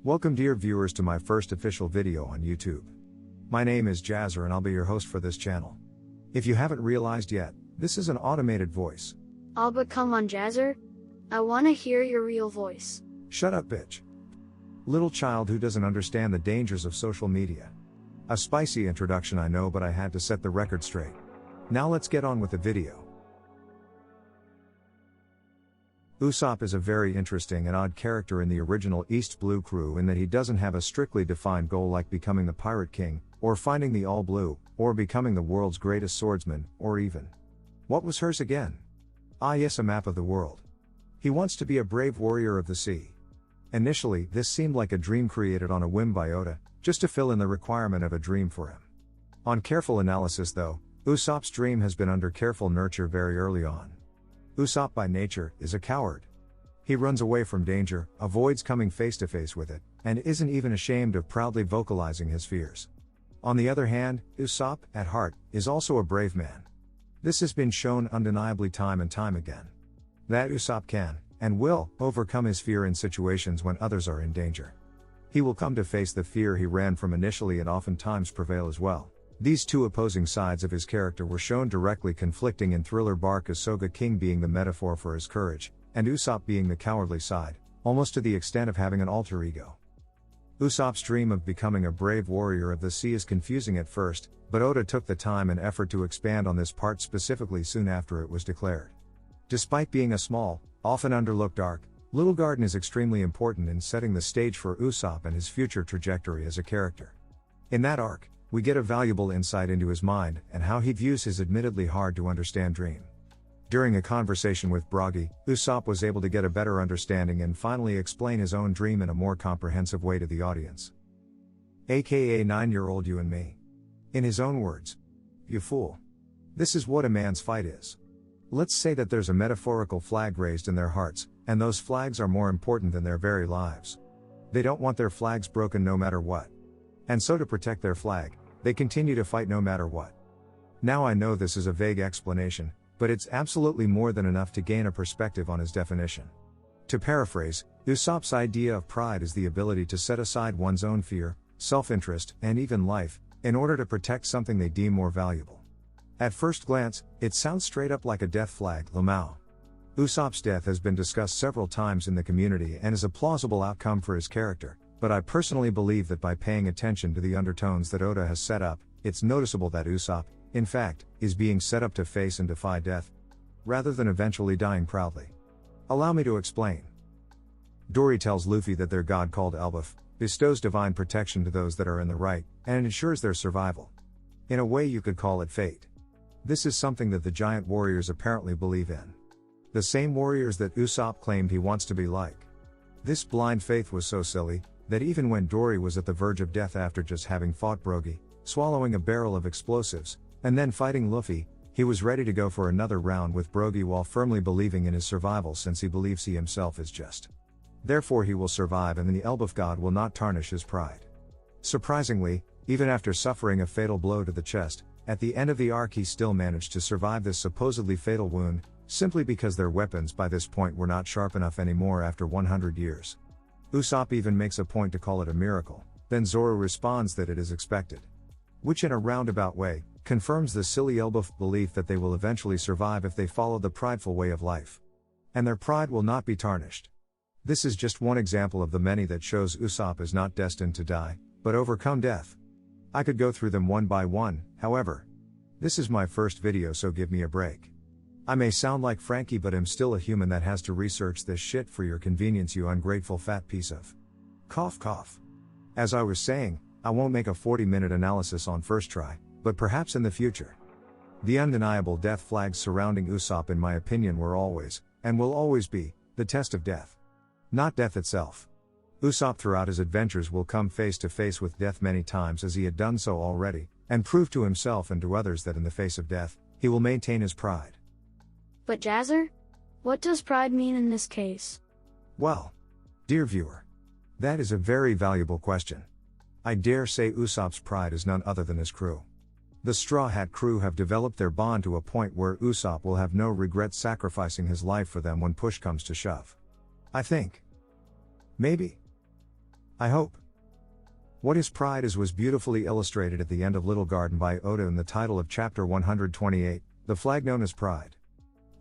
Welcome dear viewers to my first official video on YouTube. My name is Jazzer and I'll be your host for this channel. If you haven't realized yet, this is an automated voice. But come on Jazzer. I wanna hear your real voice. Shut up bitch. Little child who doesn't understand the dangers of social media. A spicy introduction I know, but I had to set the record straight. Now let's get on with the video. Usopp is a very interesting and odd character in the original East Blue crew in that he doesn't have a strictly defined goal like becoming the Pirate King, or finding the All Blue, or becoming the world's greatest swordsman, or even. What was hers again? Ah yes, a map of the world. He wants to be a brave warrior of the sea. Initially, this seemed like a dream created on a whim by Oda, just to fill in the requirement of a dream for him. On careful analysis though, Usopp's dream has been under careful nurture very early on. Usopp by nature is a coward. He runs away from danger, avoids coming face to face with it, and isn't even ashamed of proudly vocalizing his fears. On the other hand, Usopp, at heart, is also a brave man. This has been shown undeniably time and time again. That Usopp can, and will, overcome his fear in situations when others are in danger. He will come to face the fear he ran from initially and oftentimes prevail as well. These two opposing sides of his character were shown directly conflicting in Thriller Bark, as Soga King being the metaphor for his courage, and Usopp being the cowardly side, almost to the extent of having an alter ego. Usopp's dream of becoming a brave warrior of the sea is confusing at first, but Oda took the time and effort to expand on this part specifically soon after it was declared. Despite being a small, often underlooked arc, Little Garden is extremely important in setting the stage for Usopp and his future trajectory as a character. In that arc, we get a valuable insight into his mind and how he views his admittedly hard to understand dream. During a conversation with Bragi, Usopp was able to get a better understanding and finally explain his own dream in a more comprehensive way to the audience. AKA 9-year-old you and me. In his own words, "You fool. This is what a man's fight is. Let's say that there's a metaphorical flag raised in their hearts, and those flags are more important than their very lives. They don't want their flags broken no matter what. And so to protect their flag, they continue to fight no matter what." Now I know this is a vague explanation, but it's absolutely more than enough to gain a perspective on his definition. To paraphrase, Usopp's idea of pride is the ability to set aside one's own fear, self-interest, and even life, in order to protect something they deem more valuable. At first glance, it sounds straight up like a death flag, Lamau. Usopp's death has been discussed several times in the community and is a plausible outcome for his character, but I personally believe that by paying attention to the undertones that Oda has set up, it's noticeable that Usopp, in fact, is being set up to face and defy death, rather than eventually dying proudly. Allow me to explain. Dory tells Luffy that their god called Elbaf bestows divine protection to those that are in the right, and ensures their survival. In a way you could call it fate. This is something that the giant warriors apparently believe in. The same warriors that Usopp claimed he wants to be like. This blind faith was so silly, that even when Dory was at the verge of death after just having fought Broggy, swallowing a barrel of explosives, and then fighting Luffy, he was ready to go for another round with Broggy while firmly believing in his survival, since he believes he himself is just. Therefore he will survive and the Elbaf god will not tarnish his pride. Surprisingly, even after suffering a fatal blow to the chest, at the end of the arc he still managed to survive this supposedly fatal wound, simply because their weapons by this point were not sharp enough anymore after 100 years. Usopp even makes a point to call it a miracle, then Zoro responds that it is expected. Which in a roundabout way, confirms the silly Elbaf belief that they will eventually survive if they follow the prideful way of life. And their pride will not be tarnished. This is just one example of the many that shows Usopp is not destined to die, but overcome death. I could go through them one by one, however. This is my first video, so give me a break. I may sound like Frankie, but I'm still a human that has to research this shit for your convenience, you ungrateful fat piece of. Cough cough. As I was saying, I won't make a 40-minute analysis on first try, but perhaps in the future. The undeniable death flags surrounding Usopp in my opinion were always, and will always be, the test of death. Not death itself. Usopp throughout his adventures will come face to face with death many times, as he had done so already, and prove to himself and to others that in the face of death, he will maintain his pride. But Jazzer? What does pride mean in this case? Well, dear viewer, that is a very valuable question. I dare say Usopp's pride is none other than his crew. The Straw Hat crew have developed their bond to a point where Usopp will have no regret sacrificing his life for them when push comes to shove. I think. Maybe. I hope. What his pride is was beautifully illustrated at the end of Little Garden by Oda in the title of chapter 128, the flag known as Pride.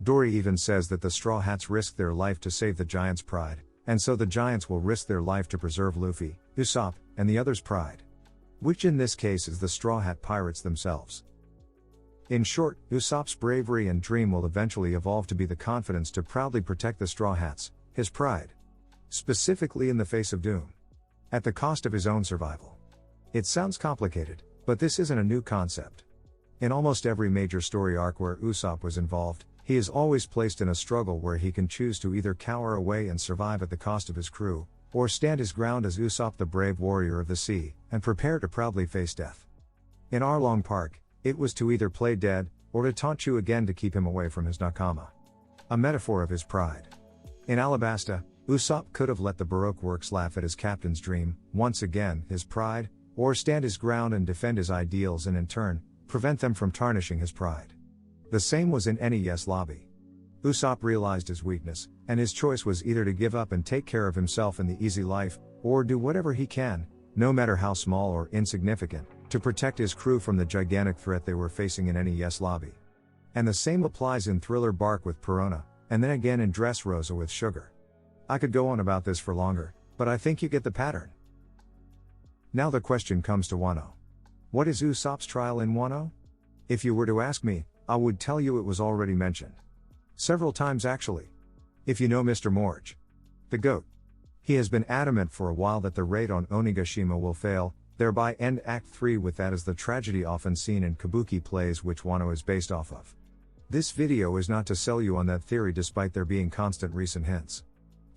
Dory even says that the Straw Hats risked their life to save the Giants' pride, and so the Giants will risk their life to preserve Luffy, Usopp, and the others' pride. Which in this case is the Straw Hat Pirates themselves. In short, Usopp's bravery and dream will eventually evolve to be the confidence to proudly protect the Straw Hats, his pride. Specifically in the face of doom. At the cost of his own survival. It sounds complicated, but this isn't a new concept. In almost every major story arc where Usopp was involved, he is always placed in a struggle where he can choose to either cower away and survive at the cost of his crew, or stand his ground as Usopp the brave warrior of the sea, and prepare to proudly face death. In Arlong Park, it was to either play dead, or to taunt you again to keep him away from his nakama. A metaphor of his pride. In Alabasta, Usopp could have let the Baroque works laugh at his captain's dream, once again, his pride, or stand his ground and defend his ideals and in turn, prevent them from tarnishing his pride. The same was in NES Lobby. Usopp realized his weakness, and his choice was either to give up and take care of himself in the easy life, or do whatever he can, no matter how small or insignificant, to protect his crew from the gigantic threat they were facing in NES Lobby. And the same applies in Thriller Bark with Perona, and then again in Dressrosa with Sugar. I could go on about this for longer, but I think you get the pattern. Now the question comes to WANO. What is Usopp's trial in WANO? If you were to ask me, I would tell you it was already mentioned. Several times actually. If you know Mr. Morge. The GOAT. He has been adamant for a while that the raid on Onigashima will fail, thereby end Act 3 with that as the tragedy often seen in kabuki plays which WANO is based off of. This video is not to sell you on that theory despite there being constant recent hints.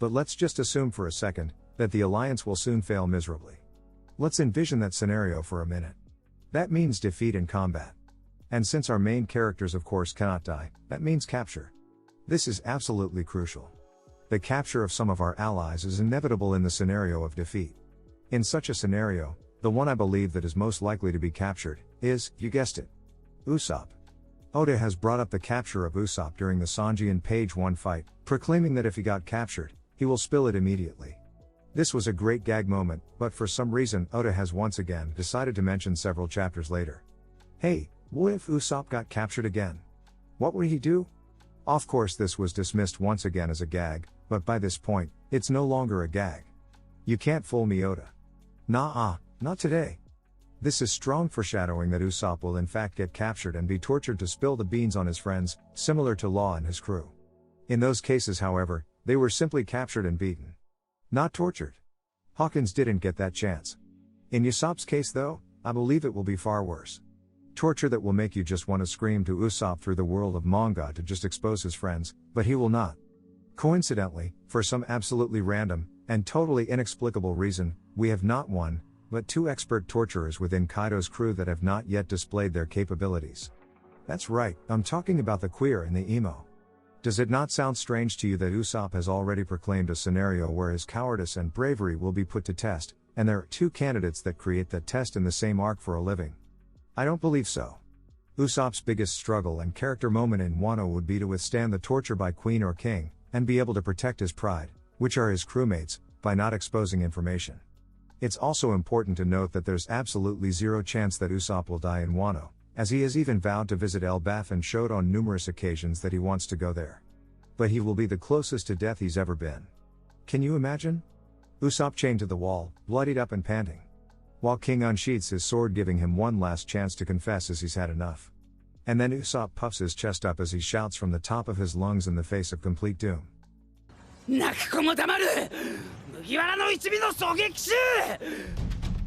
But let's just assume for a second, that the alliance will soon fail miserably. Let's envision that scenario for a minute. That means defeat in combat. And since our main characters of course cannot die, that means capture. This is absolutely crucial. The capture of some of our allies is inevitable in the scenario of defeat. In such a scenario, the one I believe that is most likely to be captured, is, you guessed it, Usopp. Oda has brought up the capture of Usopp during the Sanji and Page 1 fight, proclaiming that if he got captured, he will spill it immediately. This was a great gag moment, but for some reason Oda has once again decided to mention several chapters later. Hey, what if Usopp got captured again? What would he do? Of course this was dismissed once again as a gag, but by this point, it's no longer a gag. You can't fool me, Oda. Nah, not today. This is strong foreshadowing that Usopp will in fact get captured and be tortured to spill the beans on his friends, similar to Law and his crew. In those cases however, they were simply captured and beaten. Not tortured. Hawkins didn't get that chance. In Usopp's case though, I believe it will be far worse. Torture that will make you just want to scream to Usopp through the world of manga to just expose his friends, but he will not. Coincidentally, for some absolutely random, and totally inexplicable reason, we have not one, but two expert torturers within Kaido's crew that have not yet displayed their capabilities. That's right, I'm talking about the queer and the emo. Does it not sound strange to you that Usopp has already proclaimed a scenario where his cowardice and bravery will be put to test, and there are two candidates that create that test in the same arc for a living? I don't believe so. Usopp's biggest struggle and character moment in WANO would be to withstand the torture by Queen or King, and be able to protect his pride, which are his crewmates, by not exposing information. It's also important to note that there's absolutely zero chance that Usopp will die in WANO, as he has even vowed to visit Elbaf and showed on numerous occasions that he wants to go there. But he will be the closest to death he's ever been. Can you imagine? Usopp chained to the wall, bloodied up and panting. While King unsheathes his sword, giving him one last chance to confess as he's had enough. And then Usopp puffs his chest up as he shouts from the top of his lungs in the face of complete doom. 泣く子も黙る麦わらの一味の狙撃手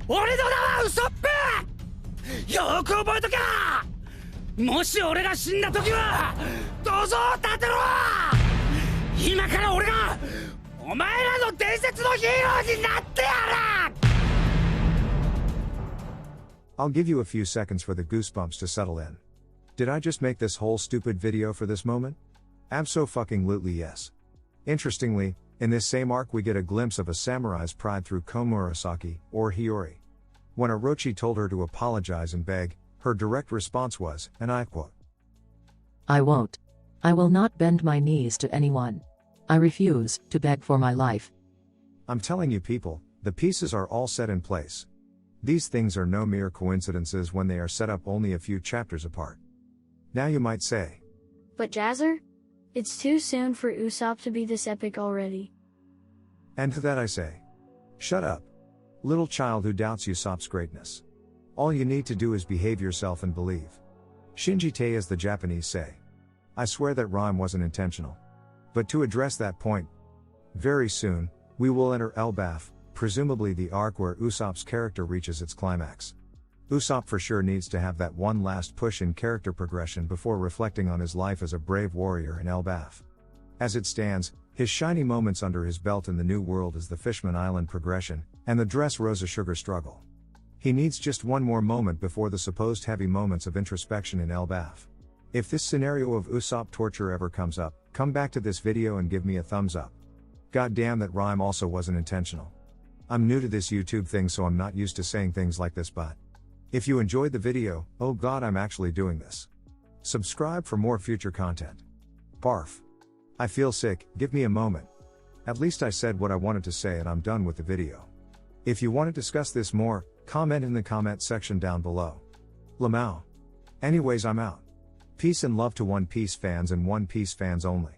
俺の名はウソップよーく覚えとけもし俺が死んだ時は銅像を立てろ今から俺がお前らの伝説のヒーローになってやる I'll give you a few seconds for the goosebumps to settle in. Did I just make this whole stupid video for this moment? Abso-fucking-lutely yes. Interestingly, in this same arc we get a glimpse of a samurai's pride through Komurasaki, or Hiyori. When Orochi told her to apologize and beg, her direct response was, and I quote, I won't. I will not bend my knees to anyone. I refuse to beg for my life. I'm telling you people, The pieces are all set in place. These things are no mere coincidences when they are set up only a few chapters apart. Now you might say, But Jazzer? It's too soon for Usopp to be this epic already. and to that I say, shut up. Little child who doubts Usopp's greatness. All you need to do is behave yourself and believe. Shinji-te, as the Japanese say. I swear that rhyme wasn't intentional. But to address that point, very soon, we will enter Elbaf, presumably the arc where Usopp's character reaches its climax. Usopp for sure needs to have that one last push in character progression before reflecting on his life as a brave warrior in Elbaf. As it stands, his shiny moments under his belt in the New World is the Fishman Island progression, and the Dressrosa Sugar struggle. He needs just one more moment before the supposed heavy moments of introspection in Elbaf. If this scenario of Usopp torture ever comes up, come back to this video and give me a thumbs up. God damn, that rhyme also wasn't intentional. I'm new to this YouTube thing, so I'm not used to saying things like this, but if you enjoyed the video, oh god, I'm actually doing this. Subscribe for more future content. Barf. I feel sick, give me a moment. At least I said what I wanted to say and I'm done with the video. If you want to discuss this more, comment in the comment section down below. Lamau. Anyways, I'm out. Peace and love to One Piece fans and One Piece fans only.